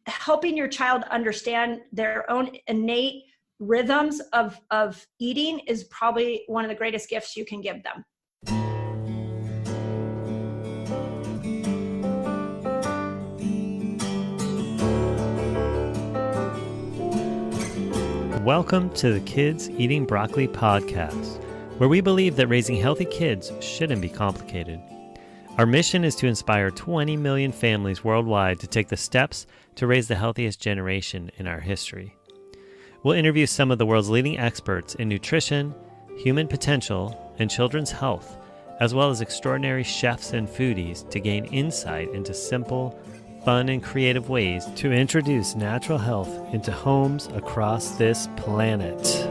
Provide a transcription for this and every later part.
helping your child understand their own innate rhythms of eating is probably one of the greatest gifts you can give them. Welcome to the Kids Eating Broccoli podcast, where we believe that raising healthy kids shouldn't be complicated. Our mission is to inspire 20 million families worldwide to take the steps to raise the healthiest generation in our history. We'll interview some of the world's leading experts in nutrition, human potential, and children's health, as well as extraordinary chefs and foodies to gain insight into simple, fun, and creative ways to introduce natural health into homes across this planet.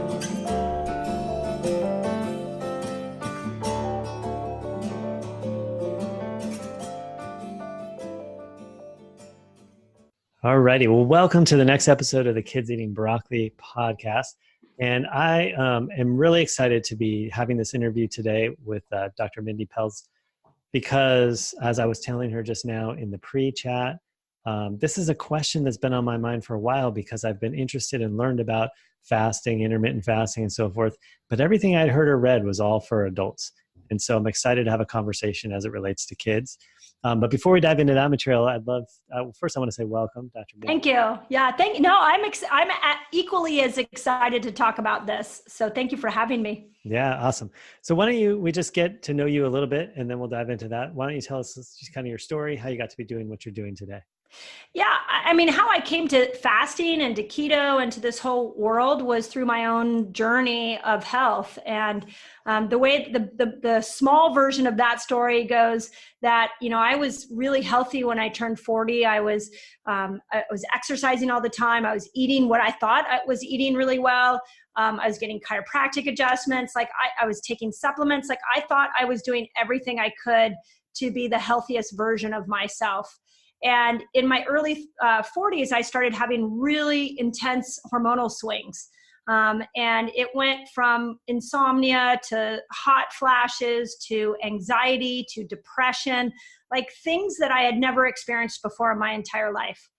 Alrighty, well, welcome to the next episode of the Kids Eating Broccoli podcast. And I am really excited to be having this interview today with Dr. Mindy Pelz, because as I was telling her just now in the pre-chat, this is a question that's been on my mind for a while because I've been interested and learned about fasting, intermittent fasting, and so forth. But everything I'd heard or read was all for adults. And so I'm excited to have a conversation as it relates to kids. But before we dive into that material, I'd love, first I want to say welcome, Dr. Mindy. Thank you. Yeah, thank you. No, I'm equally as excited to talk about this. So thank you for having me. Yeah, awesome. So why don't we just get to know you a little bit and then we'll dive into that. Why don't you tell us just kind of your story, how you got to be doing what you're doing today? Yeah, I mean, how I came to fasting and to keto and to this whole world was through my own journey of health. And the way the small version of that story goes that, I was really healthy when I turned 40. I was exercising all the time. I was eating what I thought I was eating really well. I was getting chiropractic adjustments. Like I was taking supplements. Like I thought I was doing everything I could to be the healthiest version of myself. And in my early 40s, I started having really intense hormonal swings. And it went from insomnia to hot flashes to anxiety to depression, like things that I had never experienced before in my entire life.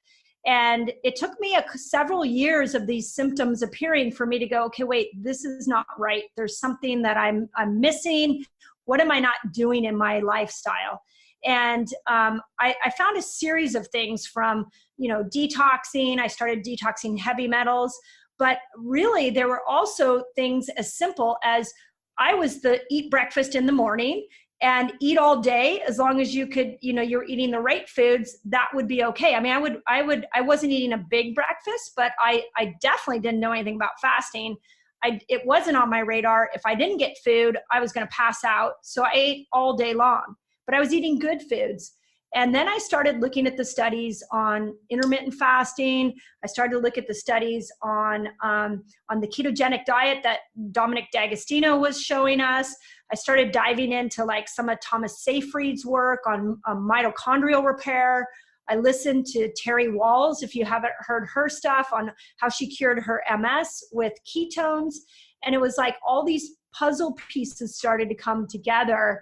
And it took me several years of these symptoms appearing for me to go, okay, wait, this is not right. There's something that I'm missing. What am I not doing in my lifestyle? And I found a series of things from, detoxing. I started detoxing heavy metals, but really there were also things as simple as I was eat breakfast in the morning and eat all day. As long as you could, you're eating the right foods, that would be okay. I mean, I wasn't eating a big breakfast, but I definitely didn't know anything about fasting. It wasn't on my radar. If I didn't get food, I was going to pass out. So I ate all day long. But I was eating good foods. And then I started looking at the studies on intermittent fasting. I started to look at the studies on the ketogenic diet that Dominic D'Agostino was showing us. I started diving into like some of Thomas Seyfried's work on mitochondrial repair. I listened to Terry Walls, if you haven't heard her stuff, on how she cured her MS with ketones. And it was like all these puzzle pieces started to come together.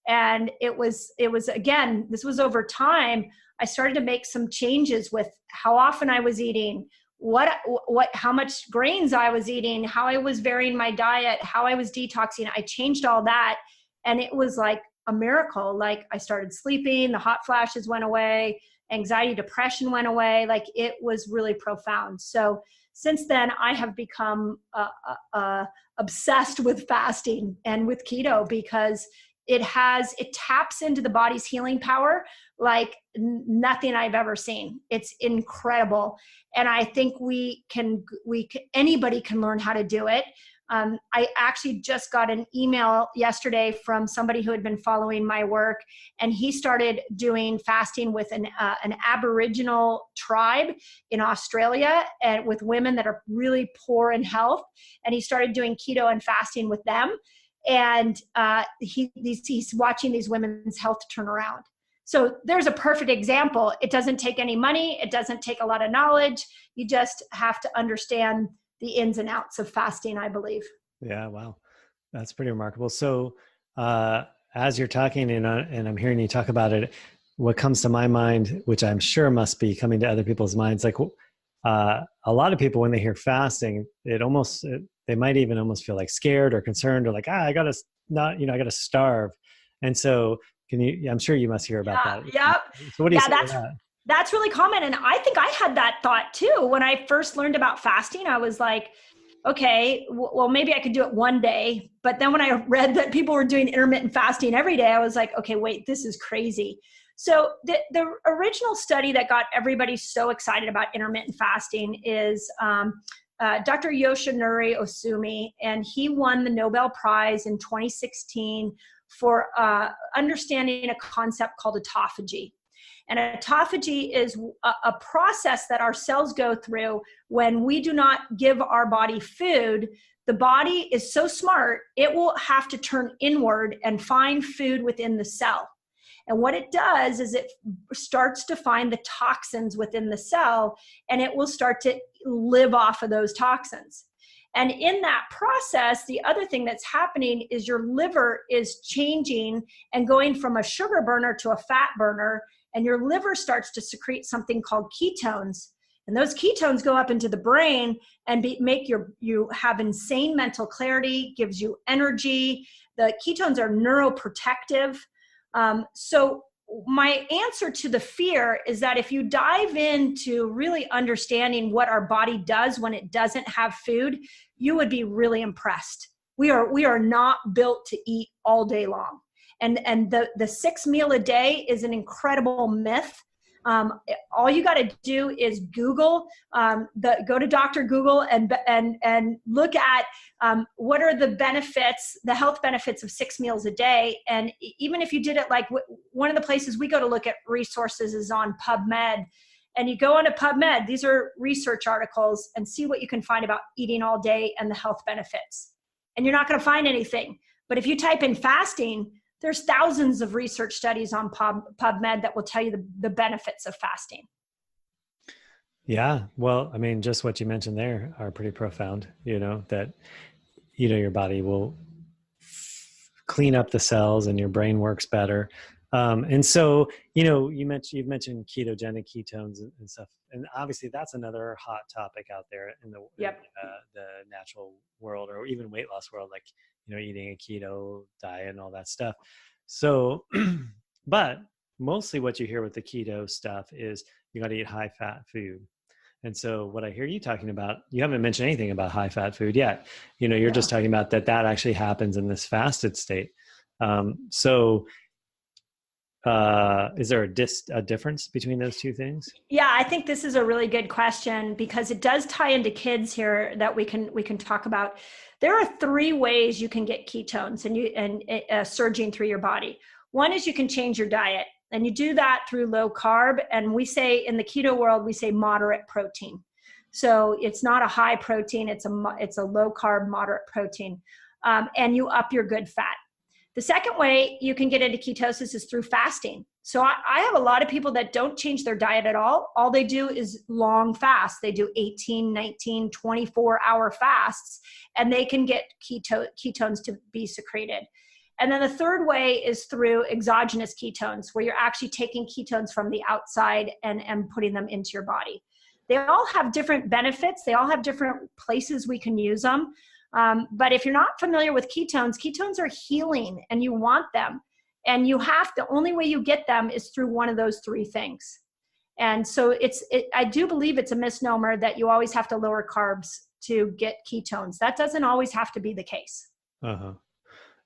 And it was again, this was over time. I started to make some changes with how often I was eating, how much grains I was eating, how I was varying my diet, how I was detoxing. I changed all that. And it was like a miracle. Like I started sleeping, the hot flashes went away, anxiety, depression went away. Like it was really profound. So since then I have become obsessed with fasting and with keto because it taps into the body's healing power like nothing I've ever seen. It's incredible. And I think anybody can learn how to do it. I actually just got an email yesterday from somebody who had been following my work, and he started doing fasting with an Aboriginal tribe in Australia, and with women that are really poor in health. And he started doing keto and fasting with them. And he's watching these women's health turn around. So there's a perfect example. It doesn't take any money. It doesn't take a lot of knowledge. You just have to understand the ins and outs of fasting, I believe. Yeah, wow. That's pretty remarkable. So as you're talking and I'm hearing you talk about it, what comes to my mind, which I'm sure must be coming to other people's minds, like a lot of people, when they hear fasting, they might even almost feel like scared or concerned or like, I gotta not, I gotta starve. And so I'm sure you must hear about that. Yeah. So what do you Yeah, say to that? that's really common. And I think I had that thought too. When I first learned about fasting, I was like, okay, well, maybe I could do it one day. But then when I read that people were doing intermittent fasting every day, I was like, okay, wait, this is crazy. So the original study that got everybody so excited about intermittent fasting is Dr. Yoshinori Osumi, and he won the Nobel Prize in 2016 for understanding a concept called autophagy. And autophagy is a process that our cells go through when we do not give our body food. The body is so smart, it will have to turn inward and find food within the cell. And what it does is it starts to find the toxins within the cell, and it will start to live off of those toxins. And in that process, the other thing that's happening is your liver is changing and going from a sugar burner to a fat burner, and your liver starts to secrete something called ketones. And those ketones go up into the brain and make you have insane mental clarity, gives you energy. The ketones are neuroprotective. So my answer to the fear is that if you dive into really understanding what our body does when it doesn't have food, you would be really impressed. We are not built to eat all day long. And the 6 meal a day is an incredible myth. All you got to do is Google, go to Dr. Google and look at what are the benefits, the health benefits of 6 meals a day. And even if you did it, like one of the places we go to look at resources is on PubMed. And you go onto PubMed, these are research articles, and see what you can find about eating all day and the health benefits. And you're not going to find anything. But if you type in fasting, there's thousands of research studies on PubMed that will tell you the benefits of fasting. Yeah. Well, I mean, just what you mentioned there are pretty profound, that, your body will clean up the cells and your brain works better. And so, you've mentioned ketogenic ketones and stuff. And obviously that's another hot topic out there in the natural world, or even weight loss world, like, eating a keto diet and all that stuff. So, but mostly what you hear with the keto stuff is you got to eat high fat food. And so what I hear you talking about, you haven't mentioned anything about high fat food yet. You're just talking about that actually happens in this fasted state. Is there a difference between those two things? Yeah, I think this is a really good question because it does tie into kids here that we can talk about. There are 3 ways you can get ketones and surging through your body. One is you can change your diet, and you do that through low carb. And we say in the keto world, we say moderate protein. So it's not a high protein; it's a low carb, moderate protein, and you up your good fat. The second way you can get into ketosis is through fasting. So I have a lot of people that don't change their diet at all. All they do is long fast. They do 18, 19, 24-hour fasts, and they can get ketones to be secreted. And then the third way is through exogenous ketones, where you're actually taking ketones from the outside and putting them into your body. They all have different benefits. They all have different places we can use them. But if you're not familiar with ketones are healing and you want them. And the only way you get them is through one of those 3 things. And so I do believe it's a misnomer that you always have to lower carbs to get ketones. That doesn't always have to be the case. Uh-huh.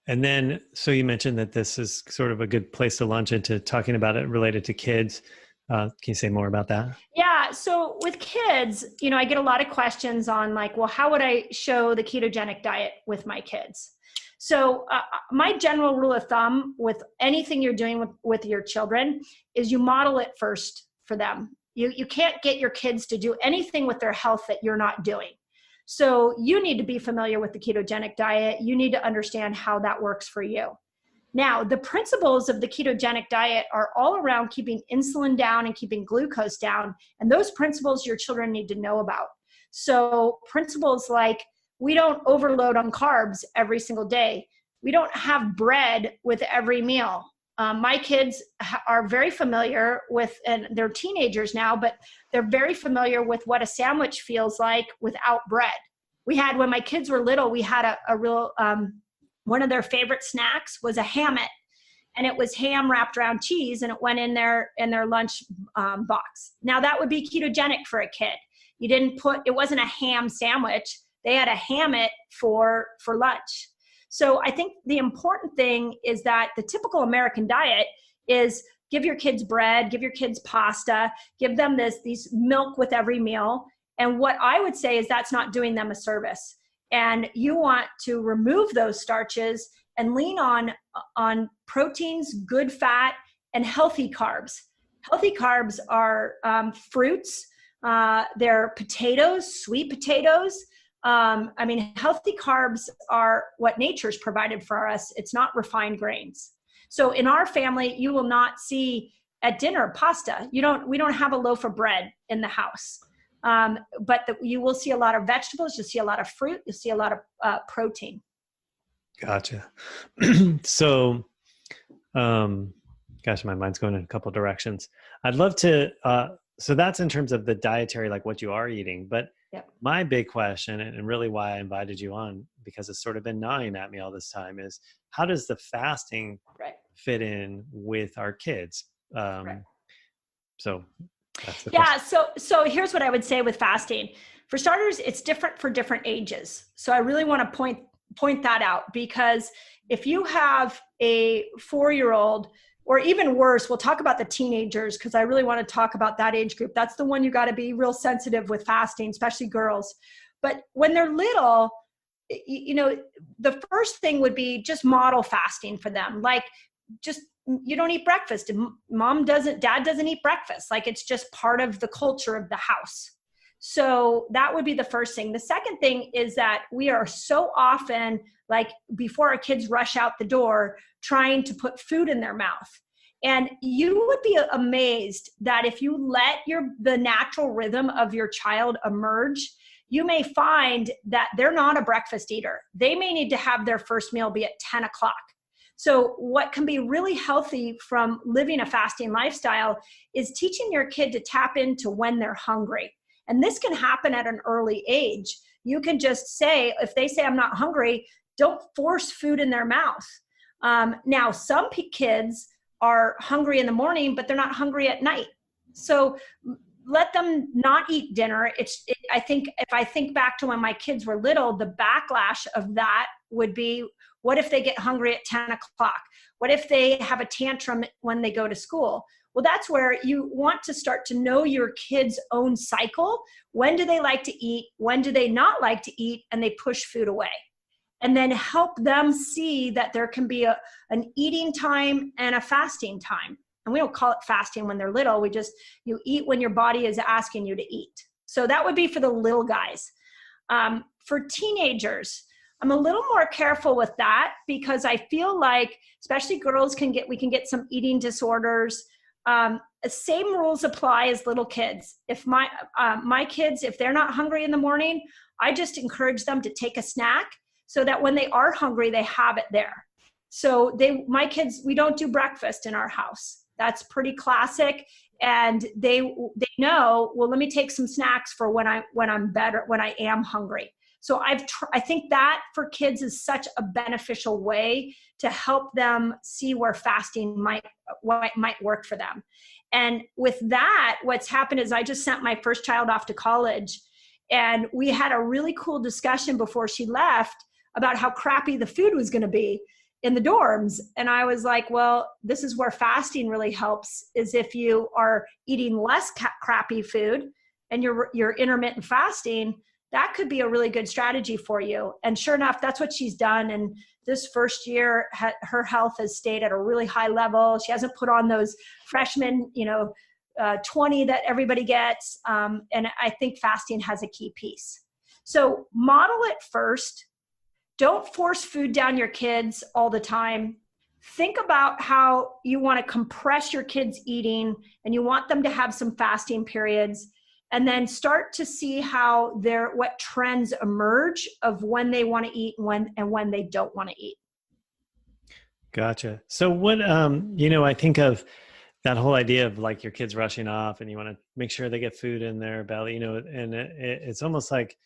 And then, so you mentioned that this is sort of a good place to launch into talking about it related to kids. Can you say more about that? Yeah. So with kids, I get a lot of questions on like, well, how would I show the ketogenic diet with my kids? So my general rule of thumb with anything you're doing with your children is you model it first for them. You can't get your kids to do anything with their health that you're not doing. So you need to be familiar with the ketogenic diet. You need to understand how that works for you. Now, the principles of the ketogenic diet are all around keeping insulin down and keeping glucose down. And those principles your children need to know about. So principles like we don't overload on carbs every single day. We don't have bread with every meal. My kids are very familiar with, and they're teenagers now, but they're very familiar with what a sandwich feels like without bread. When my kids were little, we had a real, one of their favorite snacks was a hammock, and it was ham wrapped around cheese, and it went in their lunch box. Now that would be ketogenic for a kid. It wasn't a ham sandwich. They had a hammock for lunch. So I think the important thing is that the typical American diet is give your kids bread, give your kids pasta, give them these milk with every meal. And what I would say is that's not doing them a service. And you want to remove those starches and lean on proteins, good fat, and healthy carbs. Healthy carbs are fruits, they're potatoes, sweet potatoes. Healthy carbs are what nature's provided for us. It's not refined grains. So in our family, you will not see at dinner pasta. We don't have a loaf of bread in the house. You will see a lot of vegetables. You'll see a lot of fruit. You'll see a lot of protein. Gotcha. So, gosh, my mind's going in a couple directions. I'd love to, so that's in terms of the dietary, like what you are eating, but yep. My big question, and really why I invited you on, because it's sort of been gnawing at me all this time, is how does the fasting fit in with our kids? So that's the question. So here's what I would say with fasting. For starters, it's different for different ages. So I really want to point that out, because if you have a 4-year-old, or even worse, we'll talk about the teenagers, because I really want to talk about that age group. That's the one you got to be real sensitive with fasting, especially girls. But when they're little, the first thing would be just model fasting for them. Like, you don't eat breakfast. Dad doesn't eat breakfast. Like, it's just part of the culture of the house. So that would be the first thing. The second thing is that we are so often, like, before our kids rush out the door, trying to put food in their mouth. And you would be amazed that if you let the natural rhythm of your child emerge, you may find that they're not a breakfast eater. They may need to have their first meal be at 10 o'clock. So what can be really healthy from living a fasting lifestyle is teaching your kid to tap into when they're hungry. And this can happen at an early age. You can just say, if they say, I'm not hungry, don't force food in their mouth. Now, some kids are hungry in the morning, but they're not hungry at night. So let them not eat dinner. I think if I think back to when my kids were little, the backlash of that would be, what if they get hungry at 10 o'clock? What if they have a tantrum when they go to school? Well, that's where you want to start to know your kids' own cycle. When do they like to eat? When do they not like to eat? And they push food away. And then help them see that there can be an eating time and a fasting time. And we don't call it fasting when they're little. You eat when your body is asking you to eat. So that would be for the little guys. For teenagers, I'm a little more careful with that, because I feel like, especially girls we can get some eating disorders. Same rules apply as little kids. If my kids, if they're not hungry in the morning, I just encourage them to take a snack, so that when they are hungry, they have it there. So my kids, we don't do breakfast in our house. That's pretty classic. And they know, well, let me take some snacks for when I am hungry. So I think that for kids is such a beneficial way to help them see where fasting might work for them. And with that, what's happened is I just sent my first child off to college, and we had a really cool discussion before she left about how crappy the food was going to be in the dorms. And I was like, well, this is where fasting really helps, is if you are eating less crappy food and you're intermittent fasting, that could be a really good strategy for you. And sure enough, that's what she's done. And this first year, her health has stayed at a really high level. She hasn't put on those freshman, 20 that everybody gets. And I think fasting has a key piece. So model it first. Don't force food down your kids all the time. Think about how you want to compress your kids' eating, and you want them to have some fasting periods, and then start to see what trends emerge of when they want to eat and when they don't want to eat. Gotcha. So what, I think of that whole idea of like your kids rushing off and you want to make sure they get food in their belly, and it's almost like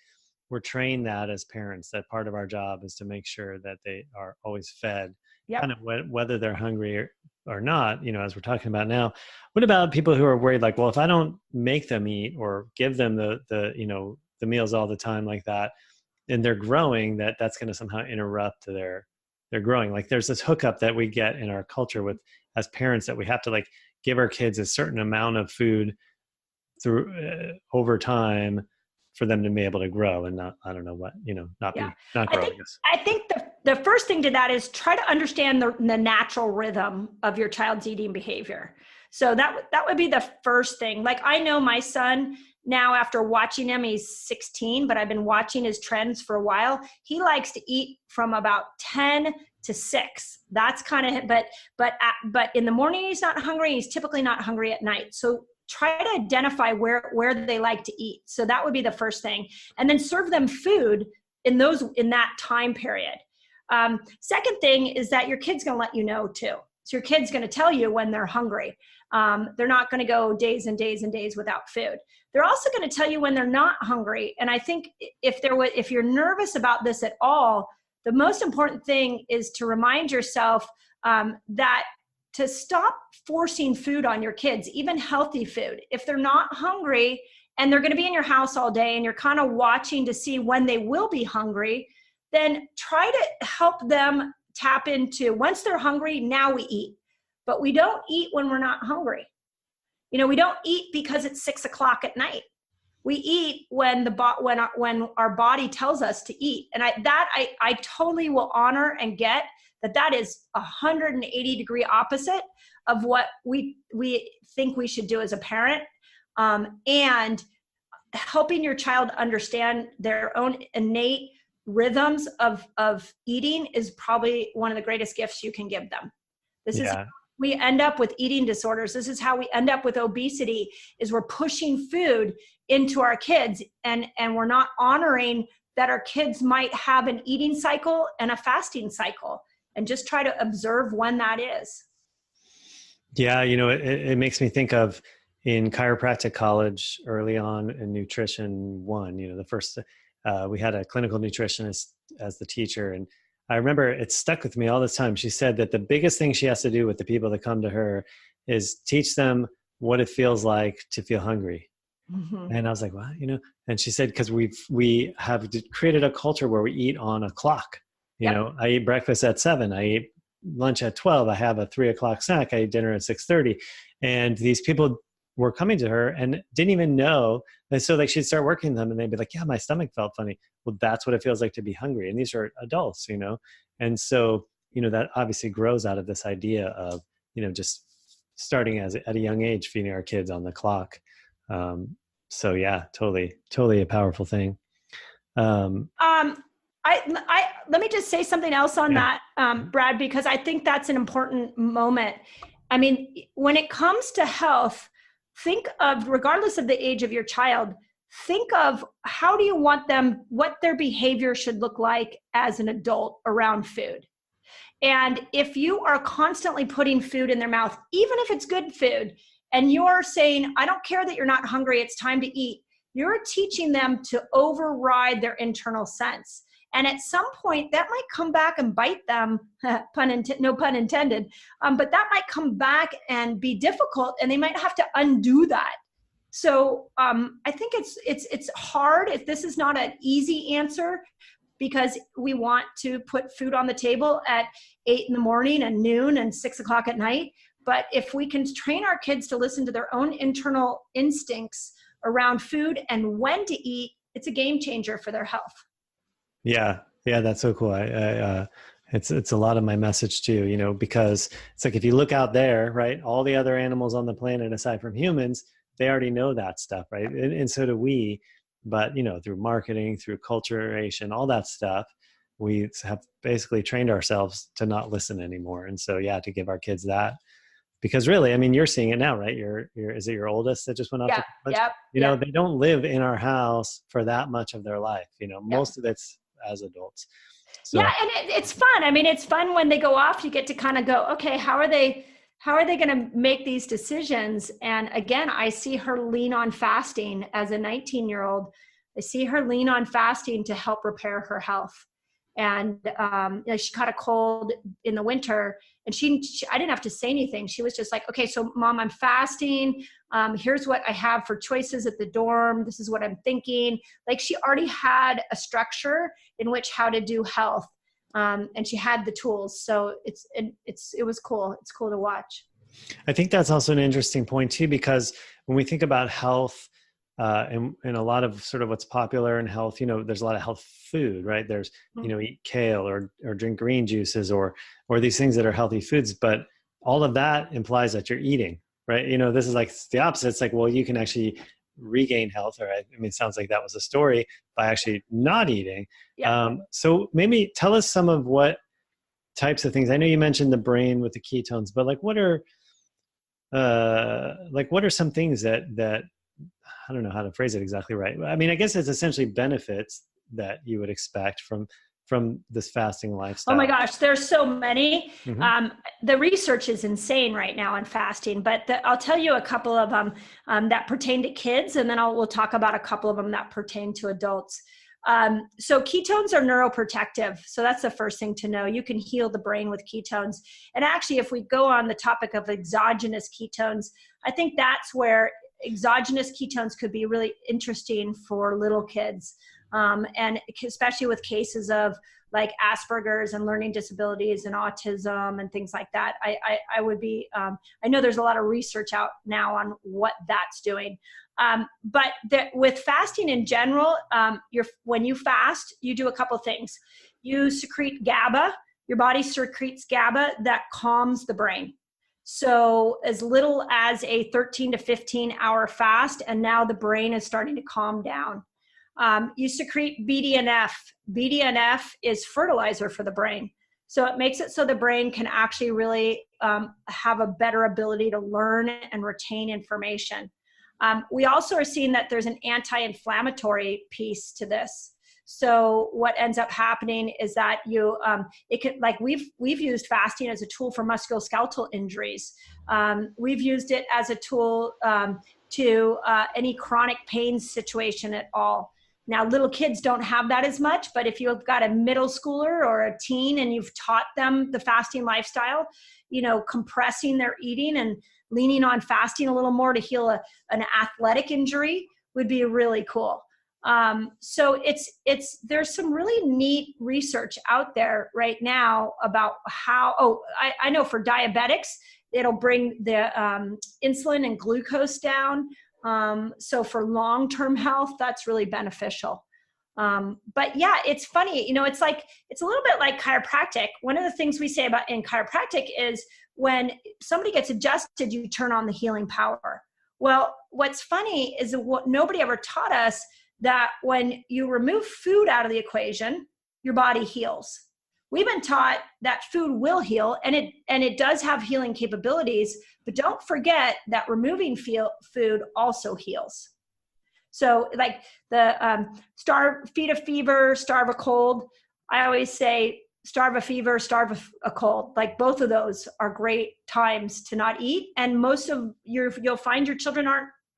we're trained that as parents, that part of our job is to make sure that they are always fed, kind Yep. of whether they're hungry or not, as we're talking about now. What about people who are worried, like, well, if I don't make them eat or give them the meals all the time like that, and they're growing, that's going to somehow interrupt their growing. Like there's this hookup that we get in our culture with as parents that we have to like give our kids a certain amount of food through over time for them to be able to grow and not, I don't know what, not Yeah. grow, I guess. I think the first thing to that is try to understand the natural rhythm of your child's eating behavior. So that would be the first thing. Like I know my son now, after watching him, he's 16, but I've been watching his trends for a while. He likes to eat from about 10 to 6. That's kind of, but in the morning, he's not hungry. He's typically not hungry at night. So try to identify where they like to eat. So that would be the first thing. And then serve them food in that time period. Second thing is that your kid's going to let you know too. So your kid's going to tell you when they're hungry. They're not going to go days and days and days without food. They're also going to tell you when they're not hungry. And I think if you're nervous about this at all, the most important thing is to remind yourself that to stop forcing food on your kids, even healthy food. If they're not hungry and they're going to be in your house all day and you're kind of watching to see when they will be hungry, then try to help them tap into once they're hungry, now we eat. But we don't eat when we're not hungry. We don't eat because it's 6:00 at night. We eat when our body tells us to eat. And I totally will honor and get that is 180-degree opposite of what we think we should do as a parent. And helping your child understand their own innate rhythms of eating is probably one of the greatest gifts you can give them. This is we end up with eating disorders. This is how we end up with obesity, is we're pushing food into our kids and we're not honoring that our kids might have an eating cycle and a fasting cycle, and just try to observe when that is. Yeah. It makes me think of in chiropractic college early on in nutrition one, the first, we had a clinical nutritionist as the teacher, and I remember it stuck with me all this time. She said that the biggest thing she has to do with the people that come to her is teach them what it feels like to feel hungry. Mm-hmm. And I was like, well, and she said, because we have created a culture where we eat on a clock. I eat breakfast at 7, I eat lunch at 12, I have a 3:00 snack, I eat dinner at 6:30. And these people were coming to her and didn't even know. And so like she'd start working them and they'd be like, yeah, my stomach felt funny. Well, that's what it feels like to be hungry. And these are adults, And so, that obviously grows out of this idea of, just starting at a young age, feeding our kids on the clock. So yeah, totally a powerful thing. Let me just say something else on that, Brad, because I think that's an important moment. I mean, when it comes to health, think of, regardless of the age of your child, think of how do you want them, what their behavior should look like as an adult around food. And if you are constantly putting food in their mouth, even if it's good food, and you're saying, I don't care that you're not hungry, it's time to eat, you're teaching them to override their internal sense. And at some point, that might come back and bite them, no pun intended, but that might come back and be difficult, and they might have to undo that. So I think it's hard if this is not an easy answer, because we want to put food on the table at 8 in the morning and noon and 6:00 at night. But if we can train our kids to listen to their own internal instincts around food and when to eat, it's a game changer for their health. Yeah, that's so cool. It's a lot of my message too, because it's like if you look out there, right, all the other animals on the planet aside from humans, they already know that stuff, right? And so do we. But through marketing, through culturation, all that stuff, we have basically trained ourselves to not listen anymore. And so to give our kids that. Because really, I mean, you're seeing it now, right? Is it your oldest that just went off to college? Yep. They don't live in our house for that much of their life. Most of it's as adults. Yeah, So and it's fun. I mean, it's fun when they go off. You get to kind of go, okay, how are they going to make these decisions? And again, I see her lean on fasting as a 19-year-old. I see her lean on fasting to help repair her health. And she caught a cold in the winter, and I didn't have to say anything. She was just like, okay, so Mom, I'm fasting. Here's what I have for choices at the dorm. This is what I'm thinking. Like, she already had a structure in which how to do health. And she had the tools. So it was cool. It's cool to watch. I think that's also an interesting point too, because when we think about health, and a lot of sort of what's popular in health, there's a lot of health food, right? There's, eat kale or drink green juices or these things that are healthy foods, but all of that implies that you're eating, right? This is like the opposite. It's like, well, you can actually regain health, or I mean, it sounds like that was a story, by actually not eating. Yeah. So maybe tell us some of what types of things. I know you mentioned the brain with the ketones, but what are some things that I don't know how to phrase it exactly right. I mean, I guess it's essentially benefits that you would expect from this fasting lifestyle. Oh my gosh, there's so many. Mm-hmm. The research is insane right now on fasting, but I'll tell you a couple of them that pertain to kids, and then we'll talk about a couple of them that pertain to adults. So ketones are neuroprotective. So that's the first thing to know. You can heal the brain with ketones. And actually, if we go on the topic of exogenous ketones, I think that's where exogenous ketones could be really interesting for little kids. And especially with cases of like Asperger's and learning disabilities and autism and things like that. I would be, I know there's a lot of research out now on what that's doing. But with fasting in general, when you fast, you do a couple things. You secrete GABA. Your body secretes GABA that calms the brain. So as little as a 13 to 15 hour fast, and now the brain is starting to calm down. You secrete BDNF. BDNF is fertilizer for the brain. So it makes it so the brain can actually really have a better ability to learn and retain information. We also are seeing that there's an anti-inflammatory piece to this. So what ends up happening is that it can, like we've used fasting as a tool for musculoskeletal injuries. We've used it as a tool to any chronic pain situation at all. Now, little kids don't have that as much, but if you've got a middle schooler or a teen and you've taught them the fasting lifestyle, compressing their eating and leaning on fasting a little more to heal an athletic injury would be really cool. So there's some really neat research out there right now about how, I know for diabetics, it'll bring the insulin and glucose down. So for long-term health, that's really beneficial. But yeah, it's funny, it's a little bit like chiropractic. One of the things we say about in chiropractic is when somebody gets adjusted, you turn on the healing power. Well, what's funny is what nobody ever taught us, that when you remove food out of the equation, your body heals. We've been taught that food will heal, and it does have healing capabilities, but don't forget that removing food also heals. So like the feed a fever, starve a cold. I always say starve a fever, starve a cold. Like both of those are great times to not eat, and you'll find your children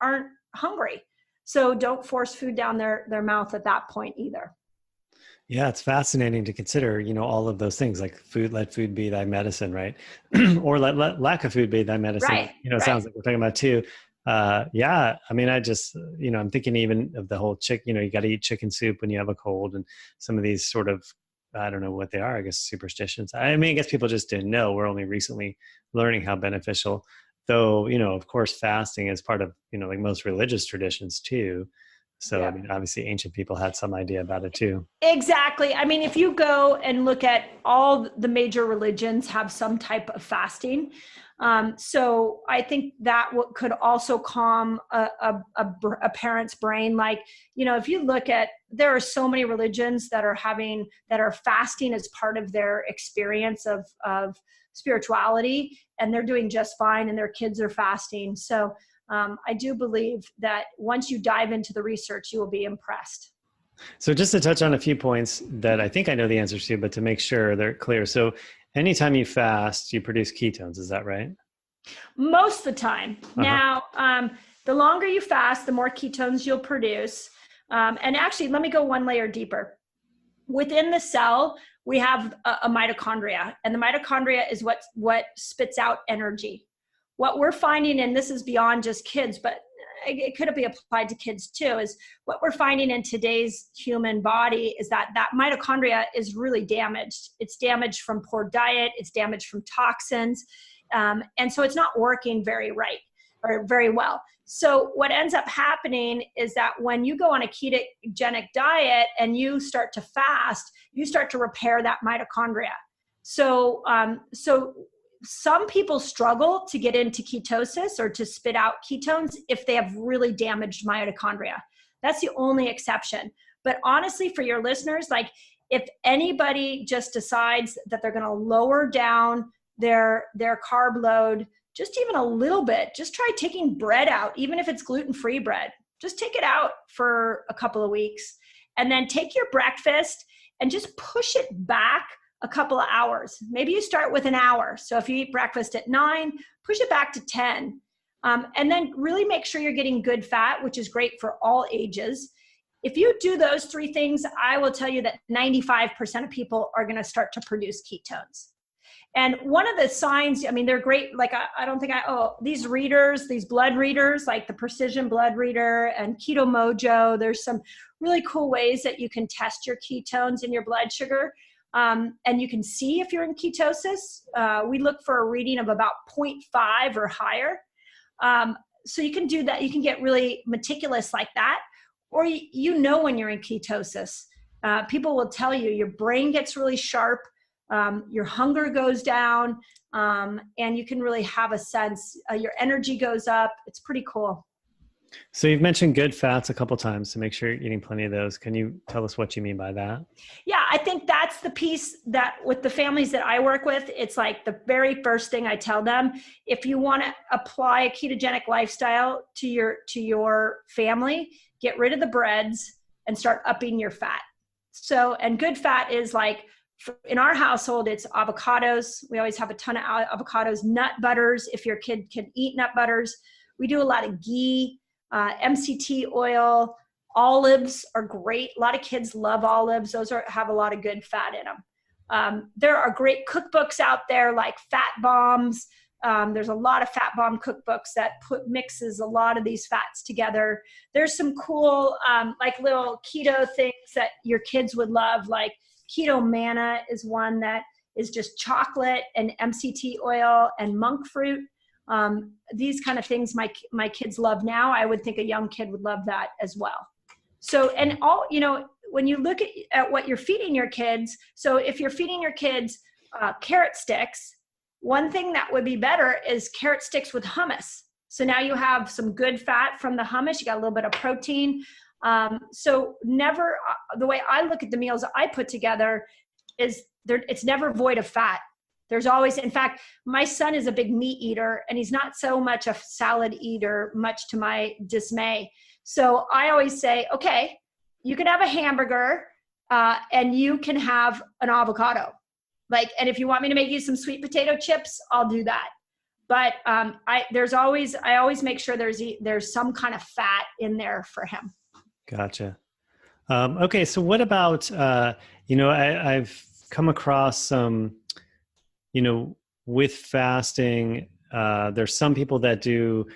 aren't hungry. So don't force food down their mouth at that point either. Yeah, it's fascinating to consider, all of those things, like let food be thy medicine, right? Or let lack of food be thy medicine. Right. It sounds like we're talking about too. Yeah, I mean, I just, I'm thinking even of the whole you got to eat chicken soup when you have a cold, and some of these sort of, I don't know what they are, I guess superstitions. I mean, I guess people just didn't know. We're only recently learning how beneficial, though, of course, fasting is part of, like most religious traditions too. So, yeah. I mean, obviously ancient people had some idea about it too. Exactly. I mean, if you go and look at all the major religions have some type of fasting. So I think that could also calm a parent's brain. Like, if you look at, there are so many religions that are fasting as part of their experience of spirituality, and they're doing just fine, and their kids are fasting. So I do believe that once you dive into the research, you will be impressed. So just to touch on a few points that I think I know the answers to, but to make sure they're clear. So anytime you fast, you produce ketones. Is that right? Most of the time. Uh-huh. Now, the longer you fast, the more ketones you'll produce. And actually, let me go one layer deeper. Within the cell, we have a mitochondria, and the mitochondria is what spits out energy. What we're finding, and this is beyond just kids, but it could be applied to kids too, is what we're finding in today's human body is that mitochondria is really damaged. It's damaged from poor diet. It's damaged from toxins. And so it's not working very right or very well. So what ends up happening is that when you go on a ketogenic diet and you start to fast, you start to repair that mitochondria. So some people struggle to get into ketosis or to spit out ketones if they have really damaged mitochondria. That's the only exception. But honestly, for your listeners, like if anybody just decides that they're going to lower down their carb load, just even a little bit, just try taking bread out, even if it's gluten-free bread. Just take it out for a couple of weeks and then take your breakfast and just push it back a couple of hours. Maybe you start with an hour. So if you eat breakfast at 9, push it back to 10. And then really make sure you're getting good fat, which is great for all ages. If you do those 3 things, I will tell you that 95% of people are going to start to produce ketones. And one of the signs, I mean, they're great. Like, I don't think these readers, these blood readers, like the Precision Blood Reader and Keto Mojo, there's some really cool ways that you can test your ketones and your blood sugar. And you can see if you're in ketosis. We look for a reading of about 0.5 or higher. So you can do that. You can get really meticulous like that. Or you know when you're in ketosis. People will tell you your brain gets really sharp. Your hunger goes down, and you can really have a sense, your energy goes up. It's pretty cool. So you've mentioned good fats a couple times to make sure you're eating plenty of those. Can you tell us what you mean by that? Yeah, I think that's the piece that with the families that I work with, it's like the very first thing I tell them, if you want to apply a ketogenic lifestyle to your family, get rid of the breads and start upping your fat. So, and good fat is like, in our household, it's avocados. We always have a ton of avocados, nut butters, if your kid can eat nut butters. We do a lot of ghee, MCT oil. Olives are great. A lot of kids love olives. Those have a lot of good fat in them. There are great cookbooks out there like Fat Bombs. There's a lot of Fat Bomb cookbooks that mixes a lot of these fats together. There's some cool like little keto things that your kids would love, like Keto Manna is one that is just chocolate and MCT oil and monk fruit. These kind of things my kids love now. I would think a young kid would love that as well. So, and all, when you look at what you're feeding your kids, so if you're feeding your kids carrot sticks, one thing that would be better is carrot sticks with hummus. So now you have some good fat from the hummus. You got a little bit of protein. So never, the way I look at the meals I put together is it's never void of fat. There's always, in fact, my son is a big meat eater and he's not so much a salad eater, much to my dismay. So I always say, okay, you can have a hamburger, and you can have an avocado. And if you want me to make you some sweet potato chips, I'll do that. But, I always make sure there's some kind of fat in there for him. Gotcha. Okay. So what about, I've come across some, with fasting, there's some people that do,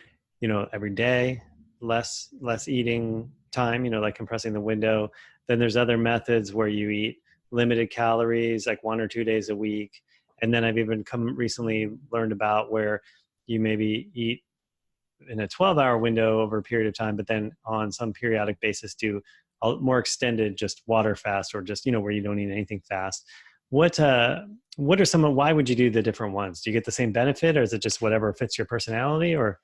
every day, less eating time, like compressing the window. Then there's other methods where you eat limited calories, like 1 or 2 days a week. And then I've even recently learned about where you maybe eat in a 12-hour window over a period of time, but then on some periodic basis do a more extended just water fast, or just, where you don't eat anything fast. What are why would you do the different ones? Do you get the same benefit, or is it just whatever fits your personality? Or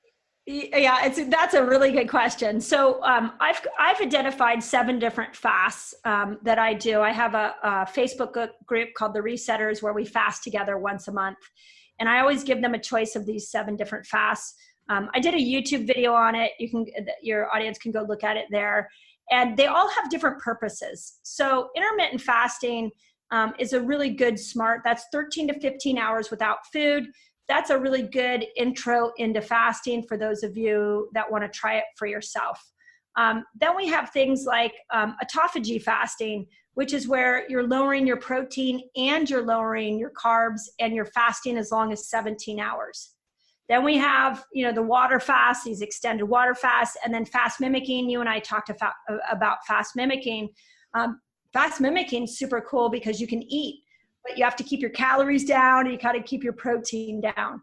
yeah, that's a really good question. So I've identified 7 different fasts that I do. I have a Facebook group called the Resetters where we fast together once a month, and I always give them a choice of these 7 different fasts. I did a YouTube video on it. Your audience can go look at it there. And they all have different purposes. So intermittent fasting is a really good that's 13 to 15 hours without food. That's a really good intro into fasting for those of you that want to try it for yourself. Then we have things like autophagy fasting, which is where you're lowering your protein and you're lowering your carbs, and you're fasting as long as 17 hours. Then we have, the water fast, these extended water fasts, and then fast mimicking. You and I talked about fast mimicking. Fast mimicking is super cool because you can eat, but you have to keep your calories down and you got to keep your protein down.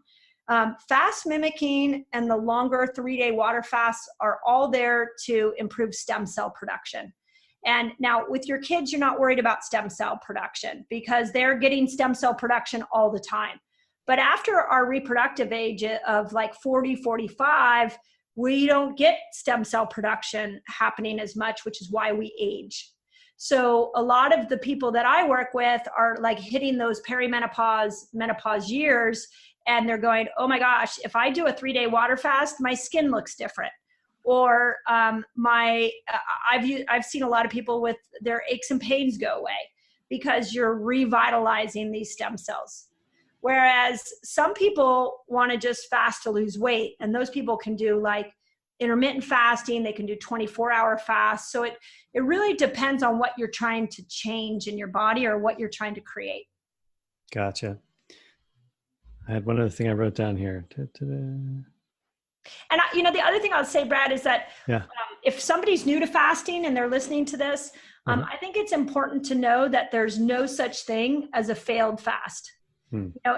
Fast mimicking and the longer 3-day water fasts are all there to improve stem cell production. And now with your kids, you're not worried about stem cell production because they're getting stem cell production all the time. But after our reproductive age of like 40, 45, we don't get stem cell production happening as much, which is why we age. So a lot of the people that I work with are like hitting those menopause years, and they're going, oh my gosh, if I do a 3-day water fast, my skin looks different. Or I've seen a lot of people with their aches and pains go away because you're revitalizing these stem cells. Whereas some people want to just fast to lose weight, and those people can do like intermittent fasting, they can do 24-hour fasts. So it really depends on what you're trying to change in your body or what you're trying to create. Gotcha. I had one other thing I wrote down here. And the other thing I'll say, Brad, is that if somebody's new to fasting and they're listening to this, I think it's important to know that there's no such thing as a failed fast.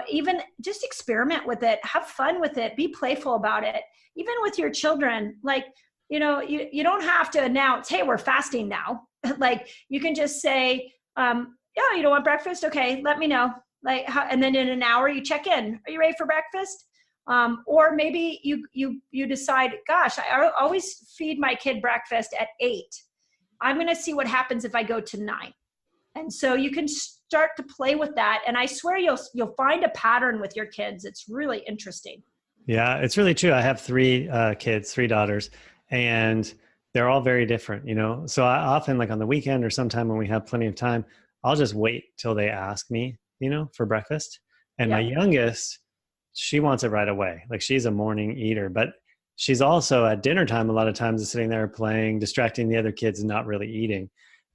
Even just experiment with it, have fun with it, be playful about it. Even with your children, like, you don't have to announce, hey, we're fasting now. Like you can just say, you don't want breakfast? Okay, let me know. And then in an hour you check in. Are you ready for breakfast? Or maybe you decide, gosh, I always feed my kid breakfast at 8. I'm going to see what happens if I go to 9. And so you can start to play with that. And I swear you'll find a pattern with your kids. It's really interesting. Yeah, it's really true. I have 3 kids, 3 daughters, and they're all very different, So I often, like on the weekend or sometime when we have plenty of time, I'll just wait till they ask me, for breakfast. And my youngest, she wants it right away. Like she's a morning eater, but she's also at dinner time a lot of times is sitting there playing, distracting the other kids and not really eating.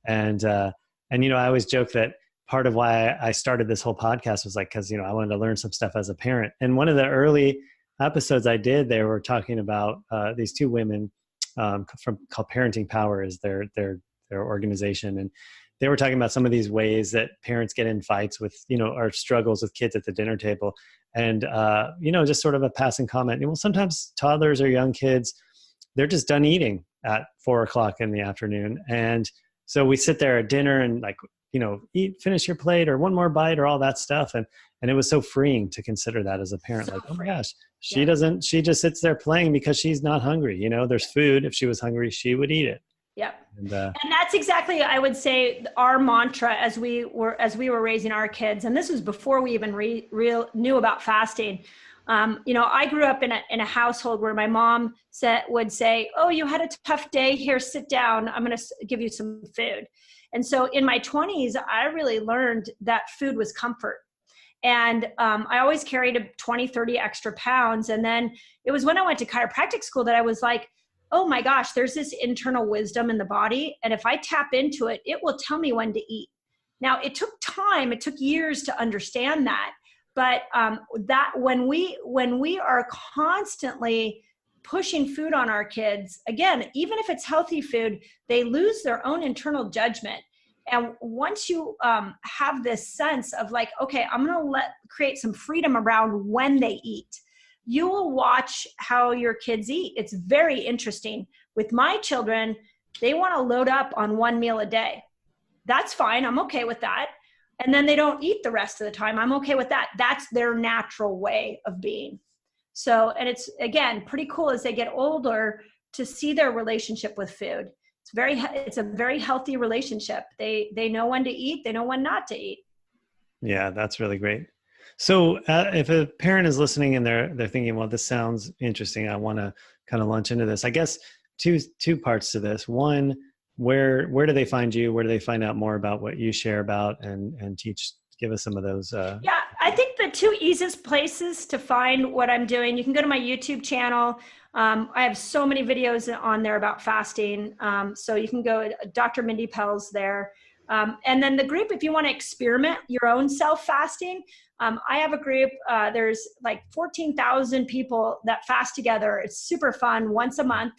And I always joke that part of why I started this whole podcast was like, cause I wanted to learn some stuff as a parent. And one of the early episodes I did, they were talking about these 2 women called Parenting Power is their organization. And they were talking about some of these ways that parents get in fights with, or struggles with kids at the dinner table. And, just sort of a passing comment. Well, sometimes toddlers or young kids, they're just done eating at 4:00 in the afternoon. And so we sit there at dinner and like, finish your plate or one more bite or all that stuff. And it was so freeing to consider that as a parent, oh my gosh, she just sits there playing because she's not hungry. There's food. If she was hungry, she would eat it. Yep. And that's exactly, I would say, our mantra as we were raising our kids. And this was before we even knew about fasting. I grew up in a household where my mom would say, oh, you had a tough day. Here, sit down. I'm going to give you some food. And so in my 20s, I really learned that food was comfort. And I always carried 20, 30 extra pounds. And then it was when I went to chiropractic school that I was like, oh my gosh, there's this internal wisdom in the body. And if I tap into it, it will tell me when to eat. Now, it took time. It took years to understand that. But that when we are constantly pushing food on our kids, again, even if it's healthy food, they lose their own internal judgment. And once you have this sense of like, okay, I'm going to create some freedom around when they eat, you will watch how your kids eat. It's very interesting. With my children, they want to load up on 1 meal a day. That's fine. I'm okay with that. And then they don't eat the rest of the time. I'm okay with that. That's their natural way of being. So, and it's, again, pretty cool as they get older to see their relationship with food. It's a very healthy relationship. They know when to eat. They know when not to eat. Yeah, that's really great. So if a parent is listening and they're thinking, well, this sounds interesting, I want to kind of launch into this. I guess two parts to this. One, where do they find you? Where do they find out more about what you share about and teach? Give us some of those. Yeah, I think the two easiest places to find what I'm doing, you can go to my YouTube channel. I have so many videos on there about fasting. So you can go Dr. Mindy Pelz there. And then the group, if you want to experiment your own self-fasting, I have a group, there's like 14,000 people that fast together. It's super fun once a month.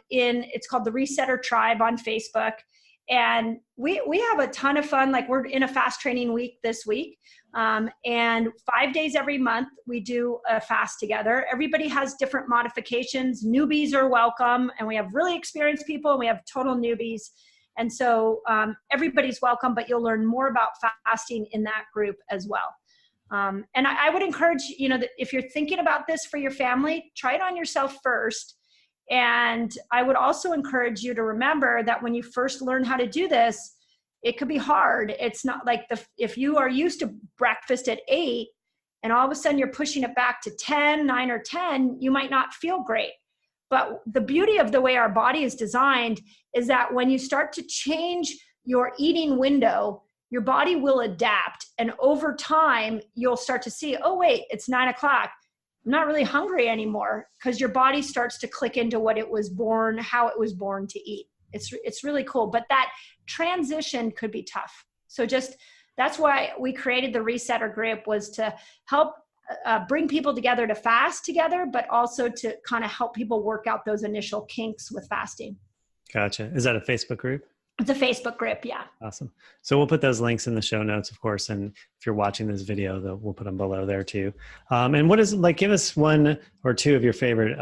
It's called the Resetter Tribe on Facebook. And we have a ton of fun. Like we're in a fast training week this week. And 5 days every month, we do a fast together. Everybody has different modifications. Newbies are welcome. And we have really experienced people and we have total newbies. And so everybody's welcome, but you'll learn more about fasting in that group as well. And I would encourage, that if you're thinking about this for your family, try it on yourself first. And I would also encourage you to remember that when you first learn how to do this, it could be hard. It's not like if you are used to breakfast at 8 and all of a sudden you're pushing it back to 10, 9 or 10, you might not feel great. But the beauty of the way our body is designed is that when you start to change your eating window, your body will adapt. And over time, you'll start to see, oh, wait, it's 9 o'clock. I'm not really hungry anymore, because your body starts to click into what it was born, how it was born to eat. It's really cool. But that transition could be tough. So that's why we created the Resetter group, was to help bring people together to fast together, but also to kind of help people work out those initial kinks with fasting. Gotcha. Is that a Facebook group? It's a Facebook group, yeah. Awesome. So we'll put those links in the show notes, of course. And if you're watching this video, we'll put them below there too. And what is give us one or two of your favorite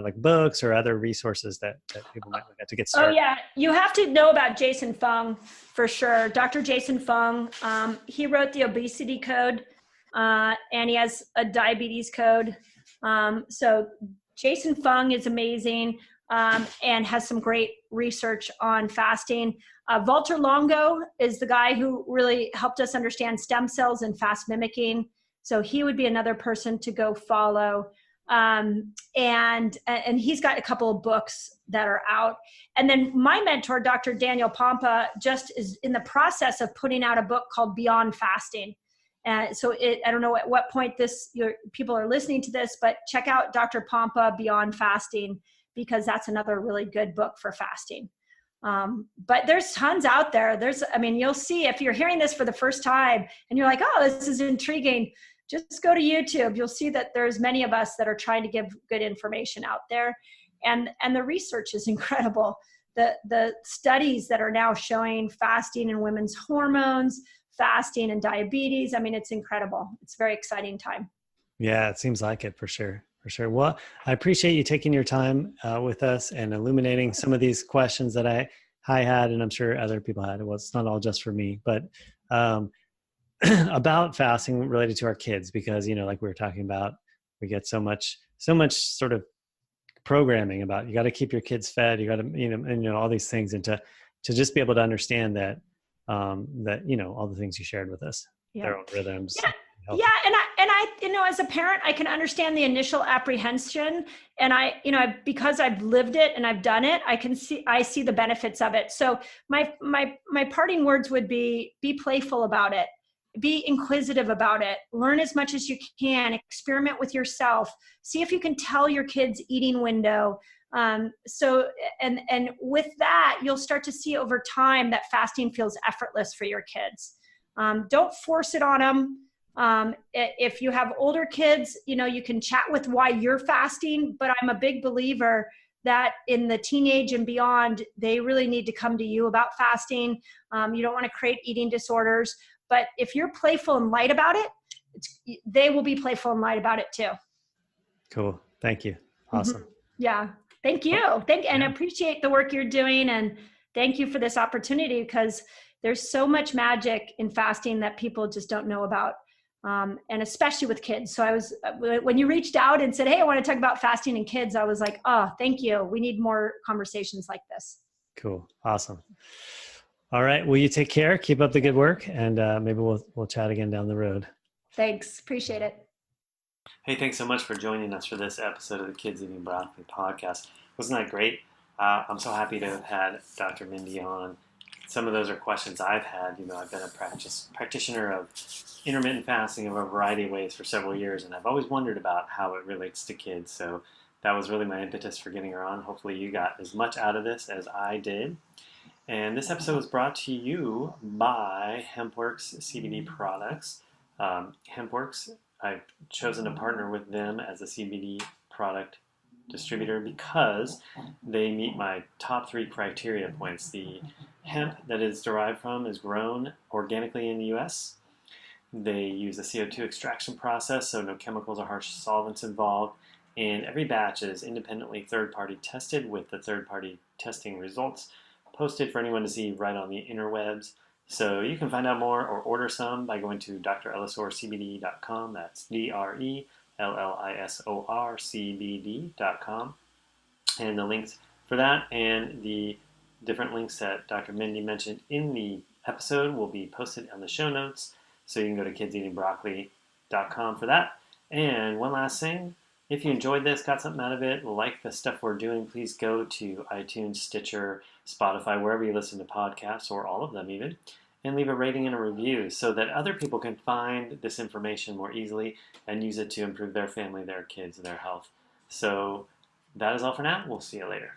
like books or other resources that people might look at to get started. Oh yeah, you have to know about Jason Fung for sure. Dr. Jason Fung, he wrote the obesity code, and he has a diabetes code. So Jason Fung is amazing. And has some great research on fasting. Walter Longo is the guy who really helped us understand stem cells and fast mimicking. So he would be another person to go follow. And he's got a couple of books that are out. And then my mentor, Dr. Daniel Pompa, just is in the process of putting out a book called Beyond Fasting. So I don't know at what point people are listening to this, but check out Dr. Pompa, Beyond Fasting, because that's another really good book for fasting. But there's tons out there. You'll see if you're hearing this for the first time and you're like, oh, this is intriguing, just go to YouTube. You'll see that there's many of us that are trying to give good information out there. And the research is incredible. The studies that are now showing fasting in women's hormones, fasting and diabetes. It's incredible. It's a very exciting time. Yeah, it seems like it for sure. For sure. Well, I appreciate you taking your time with us and illuminating some of these questions that I had, and I'm sure other people had. Well, it's not all just for me, but about fasting related to our kids, because, like we were talking about, we get so much sort of programming about, you got to keep your kids fed, you got to, all these things, and to just be able to understand that, all the things you shared with us, their own rhythms. Yeah. Yeah. And I, as a parent, I can understand the initial apprehension, and because I've lived it and I've done it, I see the benefits of it. So my parting words would be playful about it, be inquisitive about it, learn as much as you can, experiment with yourself, see if you can tell your kids' eating window. And with that, you'll start to see over time that fasting feels effortless for your kids. Don't force it on them. If you have older kids, you can chat with why you're fasting, but I'm a big believer that in the teenage and beyond, they really need to come to you about fasting. You don't want to create eating disorders, but if you're playful and light about it, they will be playful and light about it too. Cool. Thank you. Awesome. Mm-hmm. Yeah. Thank you. And I appreciate the work you're doing, and thank you for this opportunity, because there's so much magic in fasting that people just don't know about. And especially with kids. So when you reached out and said, hey, I want to talk about fasting in kids, I was like, oh, thank you. We need more conversations like this. Cool. Awesome. All right. Well, you take care, keep up the good work, and maybe we'll chat again down the road. Thanks. Appreciate it. Hey, thanks so much for joining us for this episode of the Kids Eating Broccoli podcast. Wasn't that great? I'm so happy to have had Dr. Mindy on. Some of those are questions I've had. I've been a practitioner of intermittent fasting in a variety of ways for several years, and I've always wondered about how it relates to kids. So that was really my impetus for getting her on. Hopefully you got as much out of this as I did. And this episode was brought to you by HempWorks CBD products. HempWorks, I've chosen to partner with them as a CBD product distributor because they meet my top 3 criteria points. The hemp that is derived from is grown organically in the U.S. They use a CO2 extraction process, so no chemicals or harsh solvents involved. And every batch is independently third-party tested with the third-party testing results posted for anyone to see right on the interwebs. So you can find out more or order some by going to drellisorcbd.com. That's drellisorcbd.com. And the links for that and the different links that Dr. Mindy mentioned in the episode will be posted on the show notes. So you can go to kidseatingbroccoli.com for that. And one last thing, if you enjoyed this, got something out of it, like the stuff we're doing, please go to iTunes, Stitcher, Spotify, wherever you listen to podcasts, or all of them even, and leave a rating and a review so that other people can find this information more easily and use it to improve their family, their kids, their health. So that is all for now. We'll see you later.